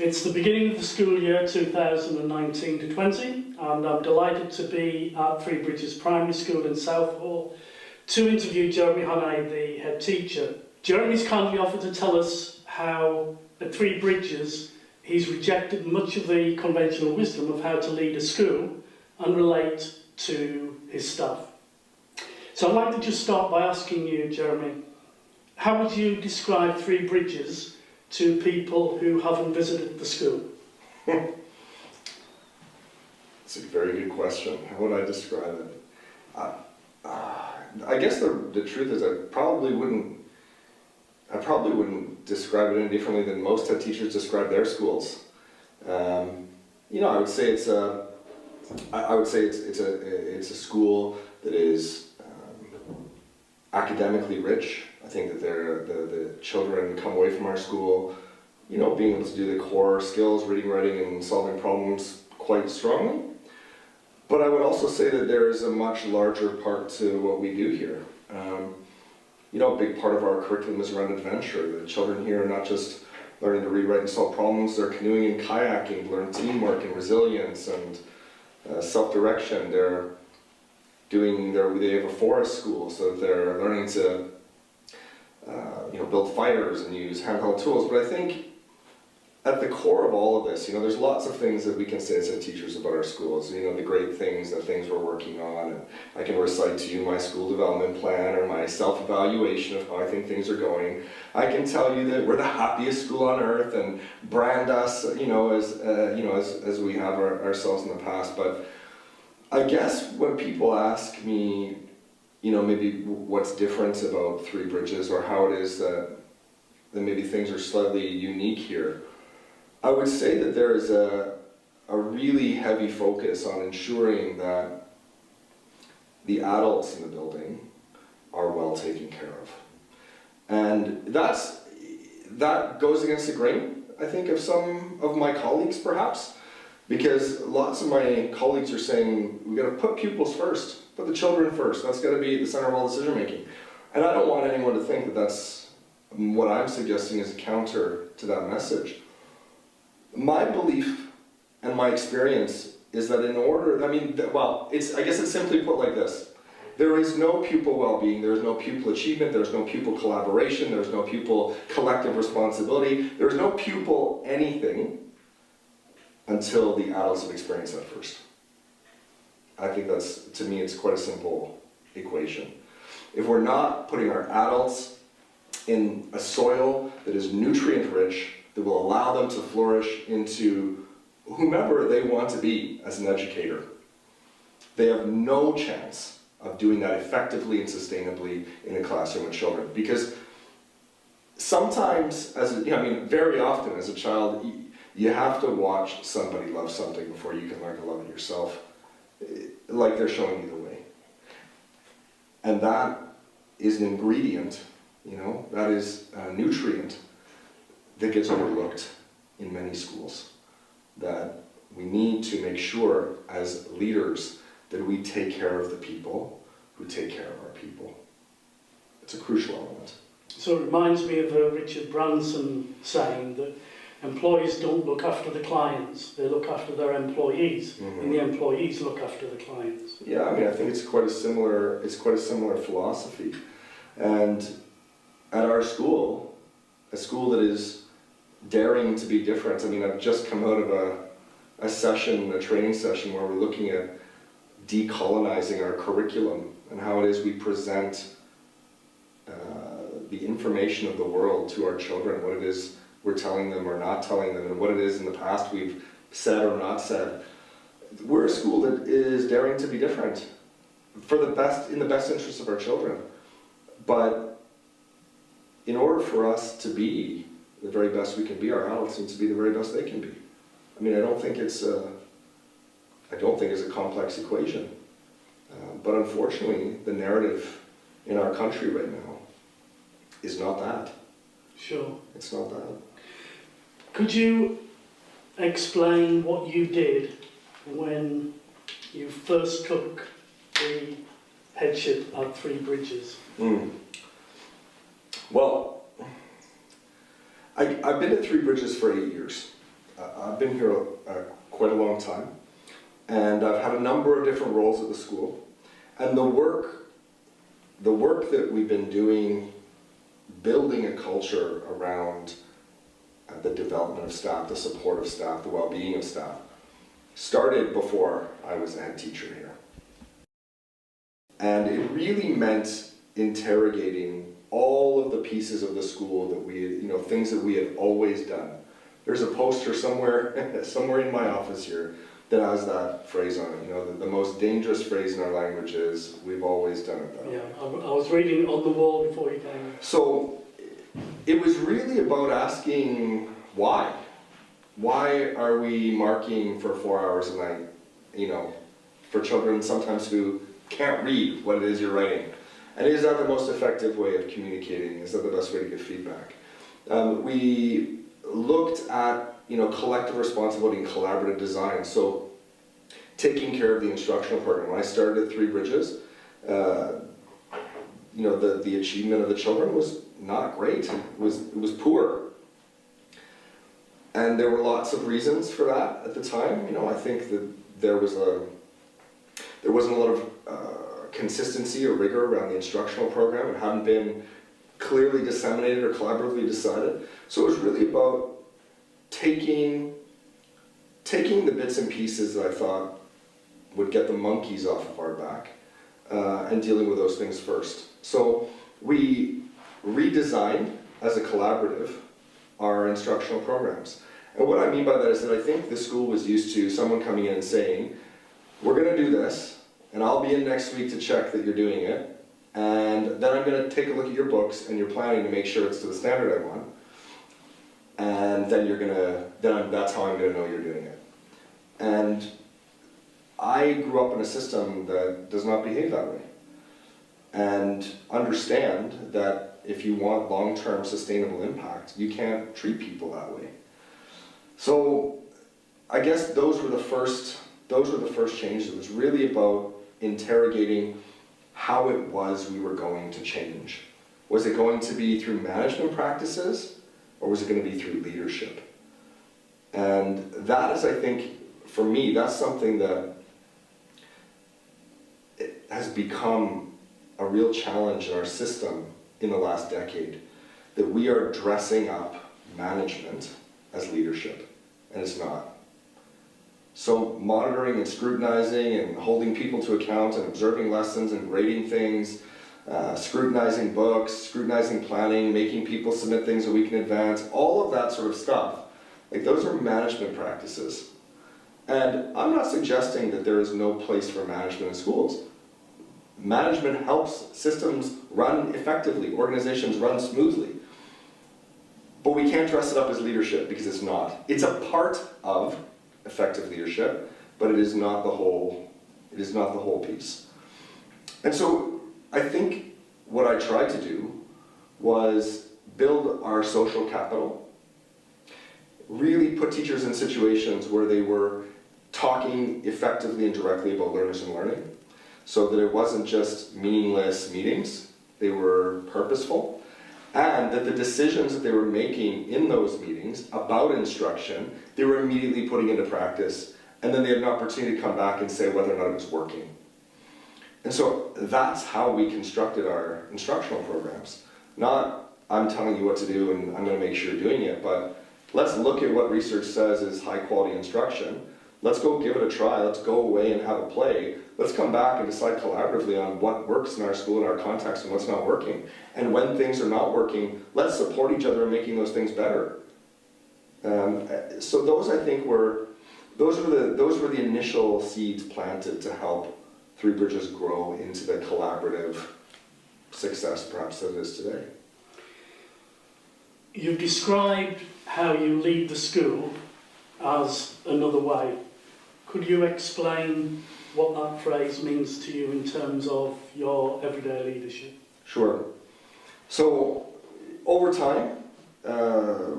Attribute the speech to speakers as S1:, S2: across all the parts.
S1: It's the beginning of the school year 2019 to 20, and I'm delighted to be at Three Bridges Primary School in Southall to interview Jeremy Hannay, the head teacher. Jeremy's kindly offered to tell us how at Three Bridges he's rejected much of the conventional wisdom of how to lead a school and relate to his staff. So I'd like to just start by asking you, Jeremy, how would you describe Three Bridges to people who haven't visited the school?
S2: It's a very good question. How would I describe it? I guess the truth is I probably wouldn't describe it any differently than most head teachers describe their schools. I would say it's a school that is academically rich. I think that the children come away from our school, being able to do the core skills, reading, writing, and solving problems quite strongly. But I would also say that there is a much larger part to what we do here. A big part of our curriculum is around adventure. The children here are not just learning to read, write, and solve problems. They're canoeing and kayaking, learn teamwork and resilience and self-direction. They have a forest school, so that they're learning to build fires and use handheld tools. But I think at the core of all of this, there's lots of things that we can say as head teachers about our schools. The great things, the things we're working on. And I can recite to you my school development plan or my self-evaluation of how I think things are going. I can tell you that we're the happiest school on earth and brand us, as we have ourselves in the past. But I guess when people ask me, maybe what's different about Three Bridges or how it is that maybe things are slightly unique here, I would say that there is a really heavy focus on ensuring that the adults in the building are well taken care of. And that goes against the grain, I think, of some of my colleagues perhaps, because lots of my colleagues are saying, we've got to put pupils first, put the children first, that's got to be at the center of all decision making. And I don't want anyone to think that that's what I'm suggesting is a counter to that message. My belief and my experience is that I guess it's simply put like this. There is no pupil well-being, there is no pupil achievement, there is no pupil collaboration, there is no pupil collective responsibility, there is no pupil anything until the adults have experienced that first. I think to me, it's quite a simple equation. If we're not putting our adults in a soil that is nutrient-rich, that will allow them to flourish into whomever they want to be as an educator, they have no chance of doing that effectively and sustainably in a classroom with children. Because sometimes, very often as a child, you have to watch somebody love something before you can learn to love it yourself, like they're showing you the way. And that is an ingredient, that is a nutrient that gets overlooked in many schools, that we need to make sure as leaders that we take care of the people who take care of our people. It's a crucial element.
S1: So it reminds me of a Richard Branson saying that employees don't look after the clients, they look after their employees, and the employees look after the clients.
S2: Yeah, I think it's quite a similar philosophy. And at our school, a school that is daring to be different. I've just come out of a training session where we're looking at decolonizing our curriculum and how it is we present the information of the world to our children, what it is we're telling them or not telling them, and what it is in the past we've said or not said. We're a school that is daring to be different in the best interest of our children. But in order for us to be the very best we can be, our adults need to be the very best they can be. I don't think it's a complex equation. But unfortunately, the narrative in our country right now is not that.
S1: Sure.
S2: It's not that.
S1: Could you explain what you did when you first took the headship at Three Bridges?
S2: Well, I've been at Three Bridges for 8 years. I've been here quite a long time, and I've had a number of different roles at the school. And the work that we've been doing, building a culture around the development of staff, the support of staff, the well-being of staff, started before I was a head teacher here. And it really meant interrogating all of the pieces of the school that we, things that we had always done. There's a poster somewhere, somewhere in my office here that has that phrase on it. The most dangerous phrase in our language is, "We've always done it that way."
S1: Yeah, I was reading on the wall before you came.
S2: So it was really about asking why. Why are we marking for 4 hours a night, for children sometimes who can't read what it is you're writing? And is that the most effective way of communicating? Is that the best way to get feedback? We looked at collective responsibility and collaborative design. So taking care of the instructional program. When I started at Three Bridges, the achievement of the children was not great. It was poor. And there were lots of reasons for that at the time. I think that there wasn't a lot of consistency or rigor around the instructional program. It hadn't been clearly disseminated or collaboratively decided. So it was really about taking the bits and pieces that I thought would get the monkeys off of our back and dealing with those things first. So we redesigned, as a collaborative, our instructional programs. And what I mean by that is that I think the school was used to someone coming in and saying, "We're going to do this, and I'll be in next week to check that you're doing it, and then I'm going to take a look at your books and you're planning to make sure it's to the standard I want, and then that's how I'm going to know you're doing it." And I grew up in a system that does not behave that way, and understand that if you want long-term sustainable impact, you can't treat people that way. So I guess those were the first changes. It was really about interrogating how it was we were going to change. Was it going to be through management practices, or was it going to be through leadership? And that is, I think, for me, that's something that it has become a real challenge in our system in the last decade, that we are dressing up management as leadership, and it's not. So monitoring and scrutinizing and holding people to account and observing lessons and grading things, scrutinizing books, scrutinizing planning, making people submit things a week in advance, all of that sort of stuff, those are management practices. And I'm not suggesting that there is no place for management in schools. Management helps systems run effectively, organizations run smoothly. But we can't dress it up as leadership, because it's not. It's a part of effective leadership, but it is not the whole piece. And so I think what I tried to do was build our social capital, really put teachers in situations where they were talking effectively and directly about learners and learning, so that it wasn't just meaningless meetings, they were purposeful, and that the decisions that they were making in those meetings about instruction, they were immediately putting into practice, and then they had an opportunity to come back and say whether or not it was working. And so that's how we constructed our instructional programs. Not, I'm telling you what to do and I'm going to make sure you're doing it, but let's look at what research says is high quality instruction. Let's go give it a try. Let's go away and have a play. Let's come back and decide collaboratively on what works in our school, in our context, and what's not working. And when things are not working, let's support each other in making those things better. So those, I think, were the initial seeds planted to help Three Bridges grow into the collaborative success, perhaps, that it is today.
S1: You've described how you lead the school as another way. Could you explain what that phrase means to you in terms of your everyday leadership?
S2: Sure. So, over time, I've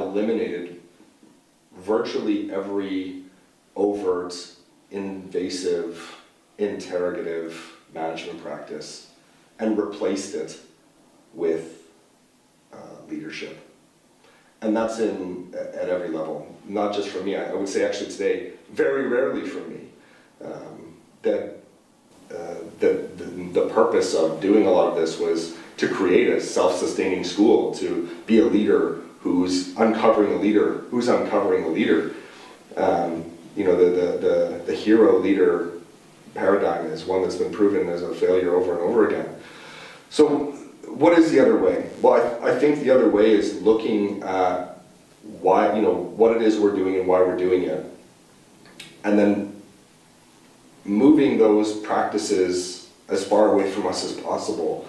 S2: eliminated virtually every overt, invasive, interrogative management practice and replaced it with leadership. And that's at every level, not just for me. I would say actually today, very rarely for me, that the purpose of doing a lot of this was to create a self-sustaining school, to be a leader who's uncovering a leader, You know, the hero leader paradigm is one that's been proven as a failure over and over again. So what is the other way? Well, I think the other way is looking at why, you know, what it is we're doing and why we're doing it, and then moving those practices as far away from us as possible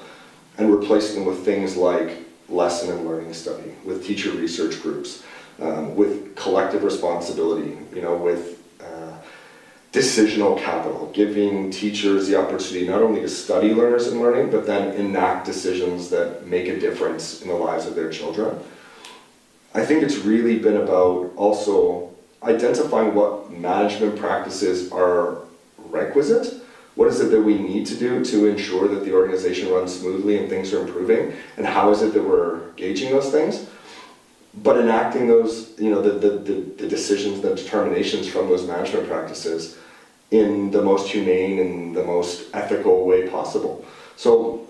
S2: and replacing them with things like lesson and learning study, with teacher research groups, with collective responsibility, you know, with decisional capital, giving teachers the opportunity not only to study learners and learning, but then enact decisions that make a difference in the lives of their children. I think it's really been about also identifying what management practices are requisite. What is it that we need to do to ensure that the organization runs smoothly and things are improving? And how is it that we're gauging those things? But enacting those, you know, the decisions, the determinations from those management practices in the most humane and the most ethical way possible. So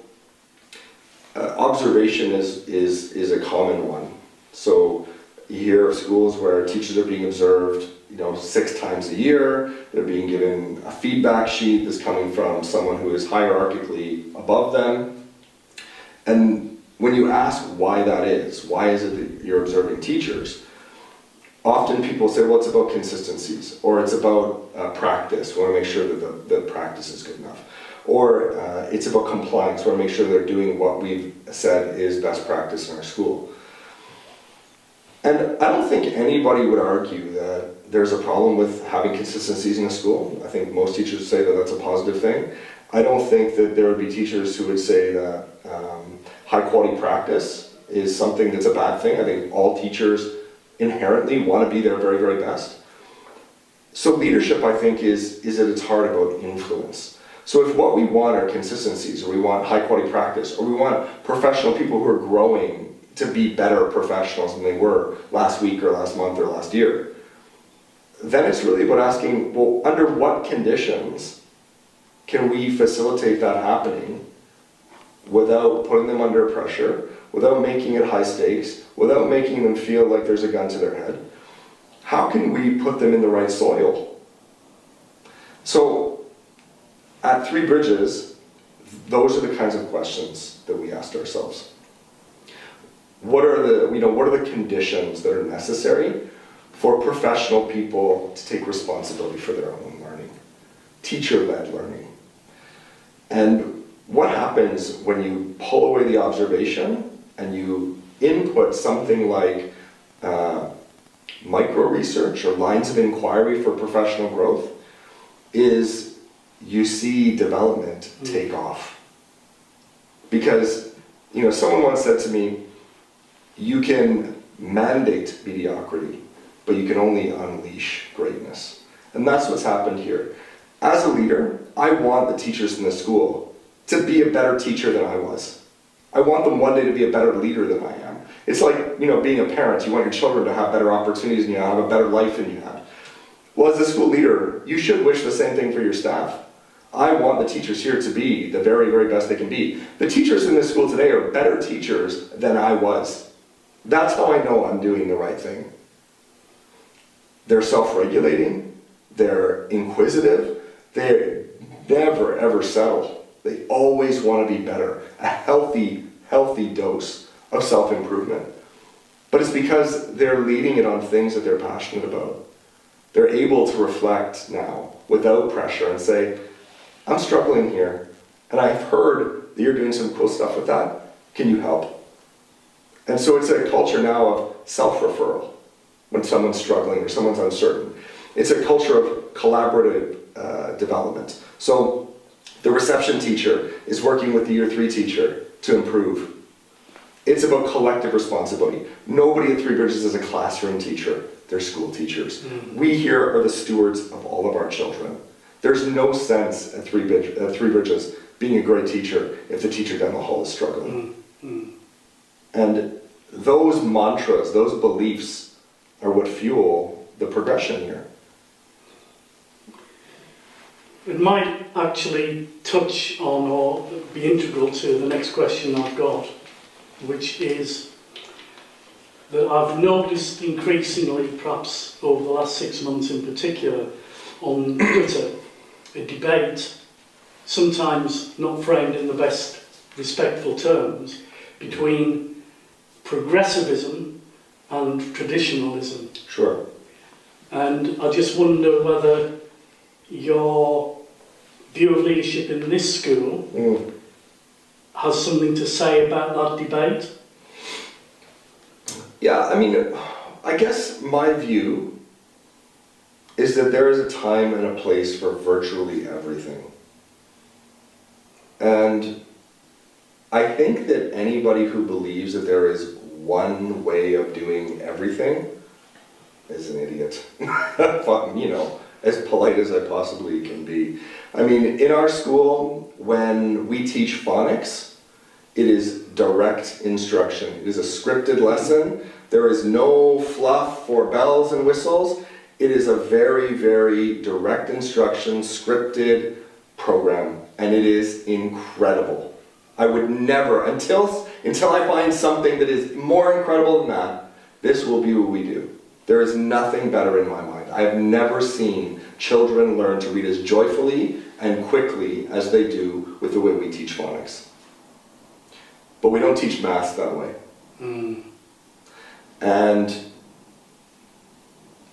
S2: observation is a common one. So you hear of schools where teachers are being observed, you know, 6 times a year. They're being given a feedback sheet that's coming from someone who is hierarchically above them. And when you ask why that is, why is it that you're observing teachers, often people say, well, it's about consistencies, or it's about practice. We want to make sure that the practice is good enough. Or it's about compliance. We want to make sure they're doing what we've said is best practice in our school. And I don't think anybody would argue that there's a problem with having consistencies in a school. I think most teachers would say that that's a positive thing. I don't think that there would be teachers who would say that high quality practice is something that's a bad thing. I think all teachers inherently want to be their very, very best. So leadership, I think, is at its heart about influence. So if what we want are consistencies, or we want high quality practice, or we want professional people who are growing to be better professionals than they were last week or last month or last year, then it's really about asking, well, under what conditions can we facilitate that happening without putting them under pressure, without making it high stakes, without making them feel like there's a gun to their head? How can we put them in the right soil? So at Three Bridges, those are the kinds of questions that we asked ourselves. What are the conditions that are necessary for professional people to take responsibility for their own learning, teacher-led learning? And what happens when you pull away the observation and you input something like micro-research or lines of inquiry for professional growth is you see development take off. Because, you know, someone once said to me, you can mandate mediocrity, but you can only unleash greatness. And that's what's happened here. As a leader, I want the teachers in the school to be a better teacher than I was. I want them one day to be a better leader than I am. It's like, you know, being a parent. You want your children to have better opportunities and you have a better life than you had. Well, as a school leader, you should wish the same thing for your staff. I want the teachers here to be the very, very best they can be. The teachers in this school today are better teachers than I was. That's how I know I'm doing the right thing. They're self-regulating, they're inquisitive, they never ever settle. They always want to be better. A healthy dose of self-improvement. But it's because they're leading it on things that they're passionate about. They're able to reflect now without pressure and say, I'm struggling here, and I've heard that you're doing some cool stuff with that. Can you help? And so it's a culture now of self-referral when someone's struggling or someone's uncertain. It's a culture of collaborative development. So the reception teacher is working with the Year 3 teacher to improve. It's about collective responsibility. Nobody at Three Bridges is a classroom teacher. They're school teachers. We here are the stewards of all of our children. There's no sense at Three Bridges being a great teacher if the teacher down the hall is struggling. And those mantras, those beliefs are what fuel the progression here.
S1: It might actually touch on or be integral to the next question I've got, which is that I've noticed increasingly, perhaps over the last 6 months in particular, on Twitter, a debate, sometimes not framed in the best respectful terms, between progressivism and traditionalism.
S2: Sure.
S1: And I just wonder whether your view of leadership in this school has something to say about that debate.
S2: Yeah, I mean, I guess my view is that there is a time and a place for virtually everything. And I think that anybody who believes that there is one way of doing everything is an idiot. You know, as polite as I possibly can be. I mean, in our school, when we teach phonics, it is direct instruction. It is a scripted lesson. There is no fluff or bells and whistles. It is a very, very direct instruction, scripted program, and it is incredible. I would never, until I find something that is more incredible than that, this will be what we do. There is nothing better in my mind. I have never seen children learn to read as joyfully and quickly as they do with the way we teach phonics. But we don't teach math that way. And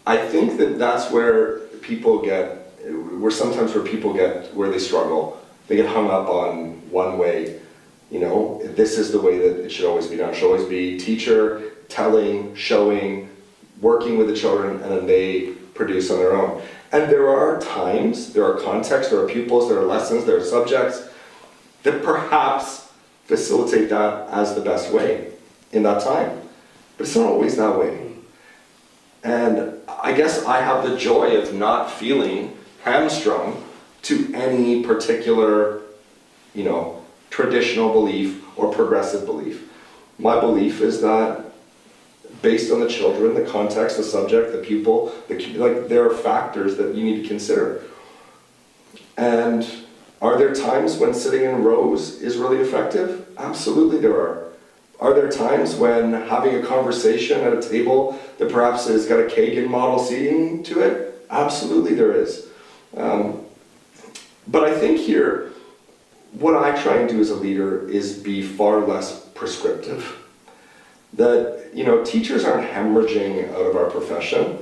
S2: I think that that's where people get, where they struggle. They get hung up on one way. You know, this is the way that it should always be done. It should always be teacher, telling, showing, working with the children, and then they produce on their own. And there are times, there are contexts, there are pupils, there are lessons, there are subjects that perhaps facilitate that as the best way in that time. But it's not always that way. And I guess I have the joy of not feeling hamstrung to any particular, you know, traditional belief or progressive belief. My belief is that based on the children, the context, the subject, the pupil, there are factors that you need to consider. And are there times when sitting in rows is really effective? Absolutely there are. Are there times when having a conversation at a table that perhaps has got a Kagan model seating to it? Absolutely there is. But I think here, what I try and do as a leader is be far less prescriptive. That, you know, teachers aren't hemorrhaging out of our profession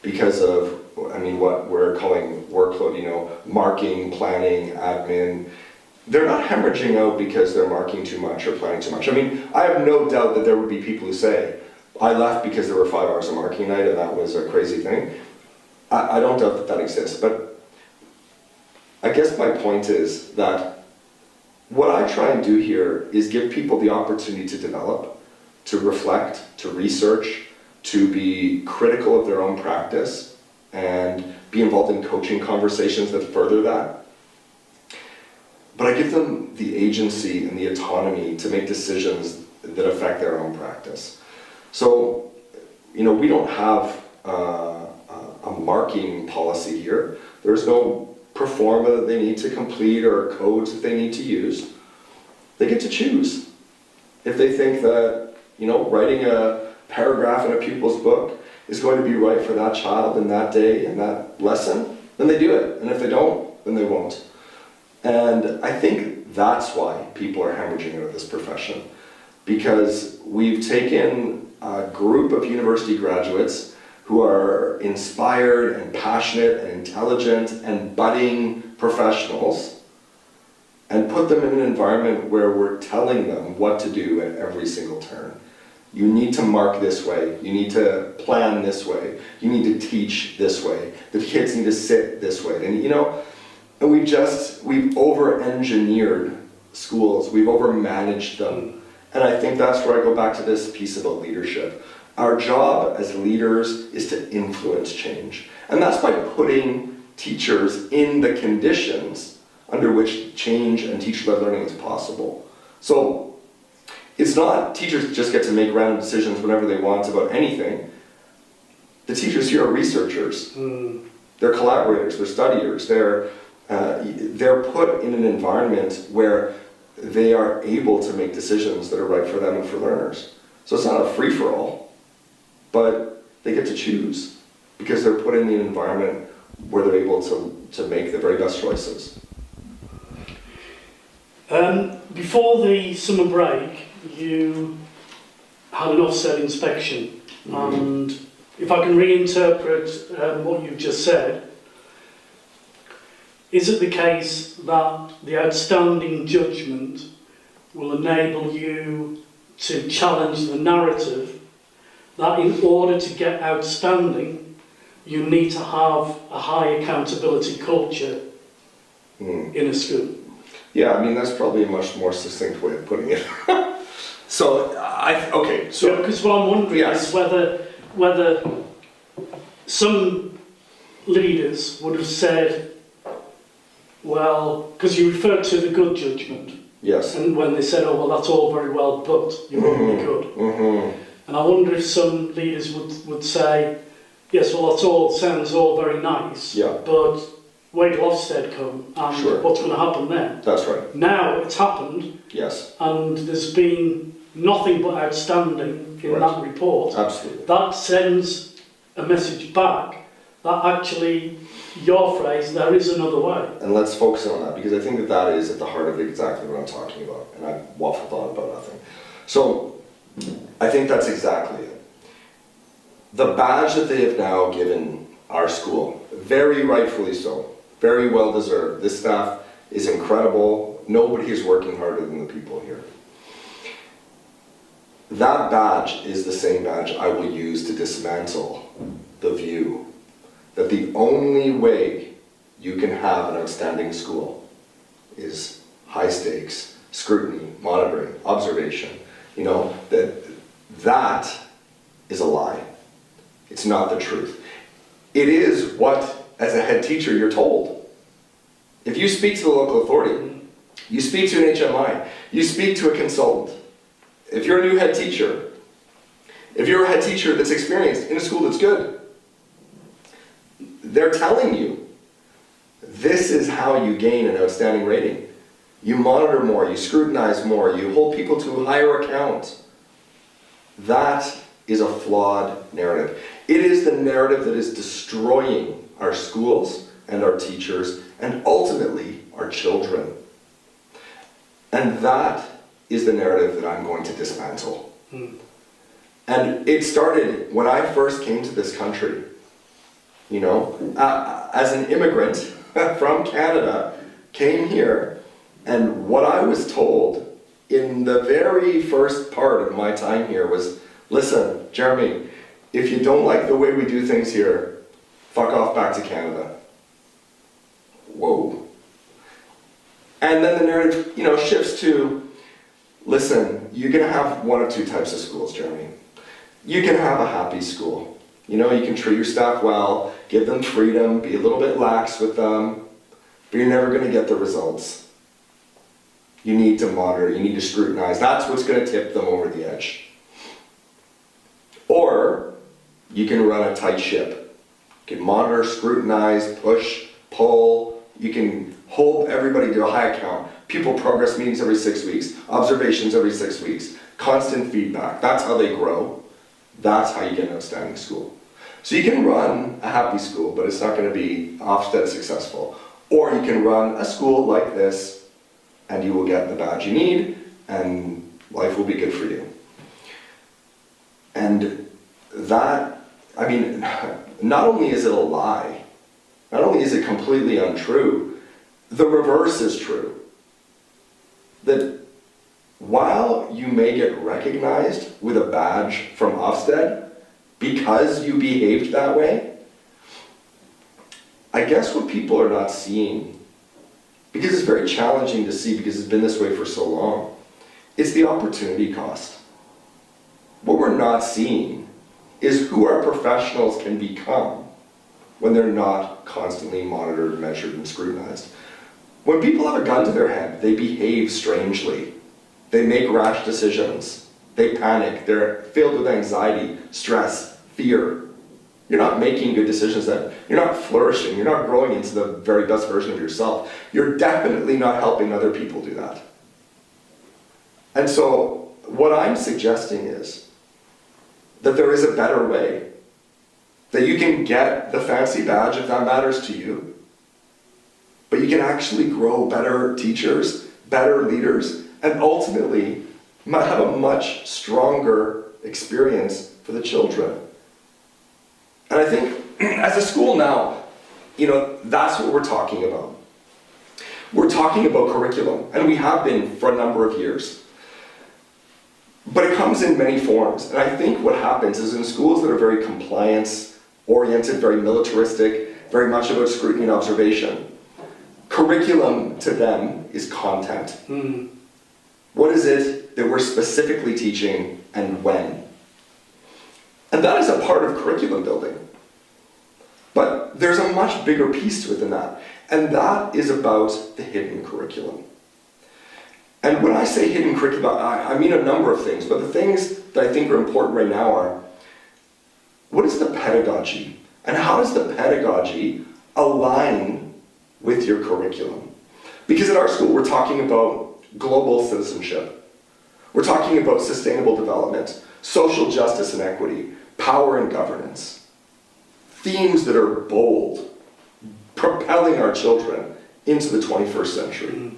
S2: because of, what we're calling workload, you know, marking, planning, admin. They're not hemorrhaging out because they're marking too much or planning too much. I mean, I have no doubt that there would be people who say, I left because there were 5 hours of marking night and that was a crazy thing. I don't doubt that that exists, but I guess my point is that what I try and do here is give people the opportunity to develop, to reflect, to research, to be critical of their own practice, and be involved in coaching conversations that further that. But I give them the agency and the autonomy to make decisions that affect their own practice. So, you know, we don't have a marking policy here. There's no performa that they need to complete or codes that they need to use. They get to choose. If they think that, you know, writing a paragraph in a pupil's book is going to be right for that child in that day and that lesson, then they do it. And if they don't, then they won't. And I think that's why people are hemorrhaging out of this profession. Because we've taken a group of university graduates who are inspired and passionate and intelligent and budding professionals and put them in an environment where we're telling them what to do at every single turn. You need to mark this way. You need to plan this way. You need to teach this way. The kids need to sit this way. And you know, and we've over-engineered schools. We've over-managed them. And I think that's where I go back to this piece about leadership. Our job as leaders is to influence change. And that's by putting teachers in the conditions under which change and teacher-led learning is possible. So it's not teachers just get to make random decisions whenever they want about anything. The teachers here are researchers. They're collaborators, they're studiers, they're put in an environment where they are able to make decisions that are right for them and for learners. So it's not a free-for-all, but they get to choose because they're put in the environment where they're able to make the very best choices.
S1: Before the summer break, you had an Ofsted inspection, and if I can reinterpret what you've just said, is it the case that the outstanding judgment will enable you to challenge the narrative that in order to get outstanding, you need to have a high accountability culture in a school?
S2: Yeah, I mean, that's probably a much more succinct way of putting it. So,
S1: because what I'm wondering is whether some leaders would have said, well, because you referred to the good judgment.
S2: Yes.
S1: And when they said, oh, well, that's all very well, but you're only good. And I wonder if some leaders would say, yes, well, sounds all very nice, but wait till Ofsted come, and what's going to happen then?
S2: That's right.
S1: Now it's happened, and there's been nothing but outstanding in that report.
S2: Absolutely.
S1: That sends a message back that actually, your phrase, there is another way.
S2: And let's focus on that, because I think that is at the heart of exactly what I'm talking about, and I've waffled on about nothing. So, I think that's exactly it. The badge that they have now given our school, very rightfully so, very well deserved. This staff is incredible. Nobody is working harder than the people here. That badge is the same badge I will use to dismantle the view that the only way you can have an outstanding school is high stakes, scrutiny, monitoring, observation. You know, that is a lie. It's not the truth. It is what, as a head teacher, you're told. If you speak to the local authority, you speak to an HMI, you speak to a consultant. If you're a new head teacher, if you're a head teacher that's experienced in a school that's good, they're telling you, this is how you gain an outstanding rating. You monitor more, you scrutinize more, you hold people to a higher account. That is a flawed narrative. It is the narrative that is destroying our schools and our teachers and ultimately our children. And that is the narrative that I'm going to dismantle. And it started when I first came to this country. You know, as an immigrant from Canada, came here, and what I was told in the very first part of my time here was, listen, Jeremy, if you don't like the way we do things here, fuck off back to Canada. Whoa. And then the narrative, you know, shifts to, listen, you're going to have one of two types of schools, Jeremy. You can have a happy school. You know, you can treat your staff well, give them freedom, be a little bit lax with them, but you're never going to get the results. You need to monitor, you need to scrutinize. That's what's going to tip them over the edge. Or you can run a tight ship. You can monitor, scrutinize, push, pull. You can hold everybody to a high account. Pupil progress meetings every 6 weeks, observations every 6 weeks, constant feedback. That's how they grow. That's how you get an outstanding school. So you can run a happy school, but it's not going to be Ofsted successful. Or you can run a school like this, and you will get the badge you need, and life will be good for you. And that, I mean, not only is it a lie, not only is it completely untrue, the reverse is true. That while you may get recognized with a badge from Ofsted because you behaved that way, I guess what people are not seeing, because it's very challenging to see because it's been this way for so long, it's the opportunity cost. What we're not seeing is who our professionals can become when they're not constantly monitored, measured, and scrutinized. When people have a gun to their head, they behave strangely. They make rash decisions. They panic. They're filled with anxiety, stress, fear. You're not making good decisions then. You're not flourishing. You're not growing into the very best version of yourself. You're definitely not helping other people do that. And so what I'm suggesting is that there is a better way. That you can get the fancy badge if that matters to you. But you can actually grow better teachers, better leaders, and ultimately might have a much stronger experience for the children. And I think as a school now, that's what we're talking about. We're talking about curriculum, and we have been for a number of years. But it comes in many forms, and I think what happens is in schools that are very compliance-oriented, very militaristic, very much about scrutiny and observation, curriculum to them is content. What is it that we're specifically teaching and when? And that is a part of curriculum building. But there's a much bigger piece to it than that. And that is about the hidden curriculum. And when I say hidden curriculum, I mean a number of things. But the things that I think are important right now are, what is the pedagogy? And how does the pedagogy align with your curriculum? Because at our school, we're talking about global citizenship. We're talking about sustainable development, social justice and equity, power and governance. Themes that are bold, propelling our children into the 21st century.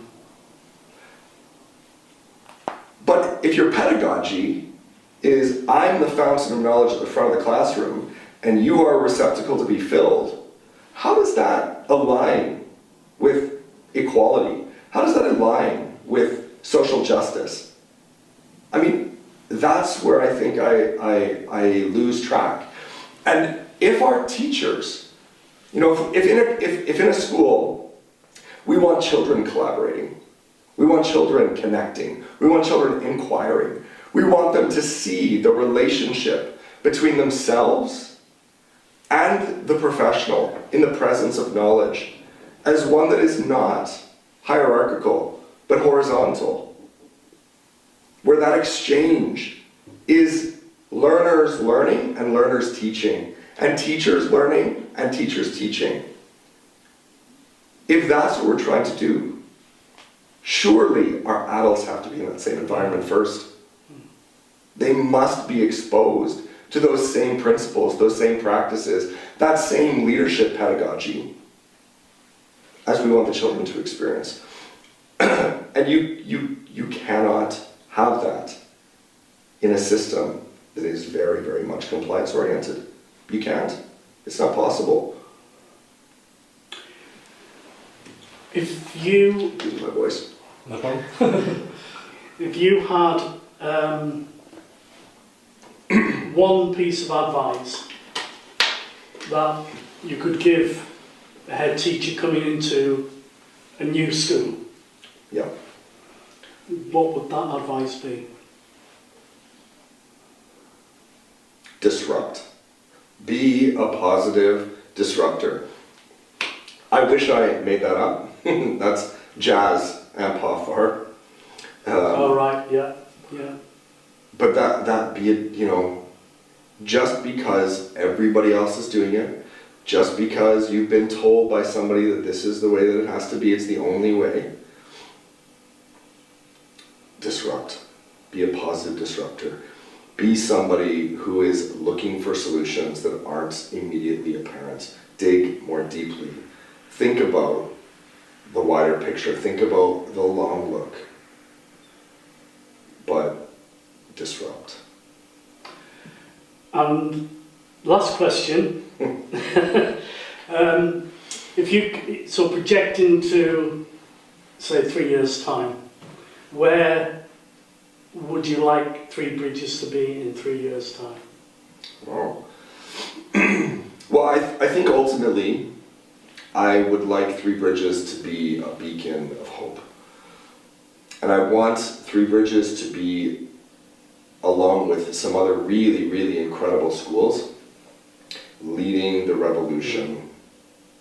S2: But if your pedagogy is, I'm the fountain of knowledge at the front of the classroom, and you are a receptacle to be filled, how does that align with equality? How does that align with social justice? I mean, that's where I think I lose track. And if our teachers, if in a school we want children collaborating, we want children connecting, we want children inquiring, we want them to see the relationship between themselves and the professional in the presence of knowledge as one that is not hierarchical, but horizontal, where that exchange is learners learning and learners teaching, and teachers learning and teachers teaching. If that's what we're trying to do, surely our adults have to be in that same environment first. They must be exposed to those same principles, those same practices, that same leadership pedagogy as we want the children to experience. And you cannot have that in a system that is very, very much compliance oriented. You can't. It's not possible.
S1: If you...
S2: Losing my voice.
S3: No problem.
S1: If you had one piece of advice that you could give a head teacher coming into a new school,
S2: Yeah.
S1: what would that advice be?
S2: Disrupt. Be a positive disruptor. I wish I made that up. That's jazz and pafar.
S1: Oh, right, yeah.
S2: But that be it, just because everybody else is doing it, just because you've been told by somebody that this is the way that it has to be, it's the only way. Disrupt. Be a positive disruptor. Be somebody who is looking for solutions that aren't immediately apparent. Dig more deeply. Think about the wider picture. Think about the long look. But disrupt.
S1: And last question. So project into, say, 3 years' time, where would you like Three Bridges to be in 3 years' time?
S2: Oh. Well, I think ultimately I would like Three Bridges to be a beacon of hope. And I want Three Bridges to be, along with some other really, really incredible schools, leading the revolution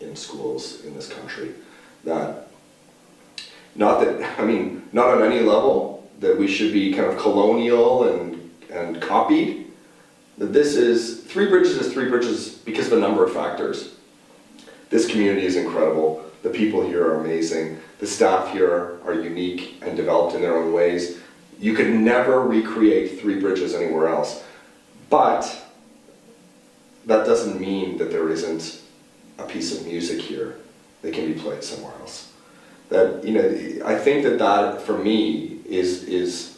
S2: in schools in this country. Not on any level, that we should be kind of colonial and copied. That this is, Three Bridges because of a number of factors. This community is incredible. The people here are amazing. The staff here are unique and developed in their own ways. You could never recreate Three Bridges anywhere else. But that doesn't mean that there isn't a piece of music here that can be played somewhere else. That, you know, I think that for me is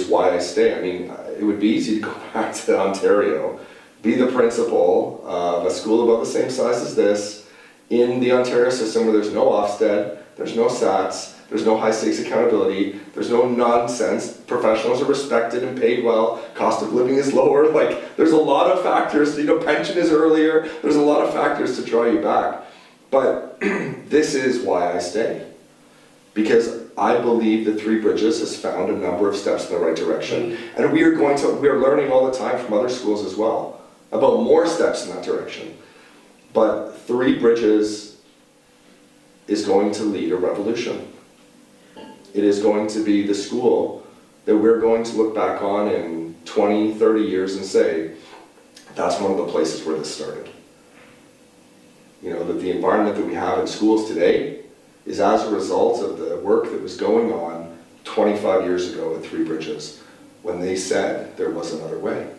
S2: why I stay. I mean, it would be easy to go back to Ontario, be the principal of a school about the same size as this, in the Ontario system where there's no Ofsted, there's no SATs, there's no high stakes accountability, there's no nonsense, professionals are respected and paid well, cost of living is lower, like there's a lot of factors, you know, pension is earlier, there's a lot of factors to draw you back. But this is why I stay. Because I believe that Three Bridges has found a number of steps in the right direction. And we are learning all the time from other schools as well about more steps in that direction. But Three Bridges is going to lead a revolution. It is going to be the school that we're going to look back on in 20, 30 years and say, that's one of the places where this started. You know, that the environment that we have in schools today is as a result of the work that was going on 25 years ago at Three Bridges, when they said there was another way.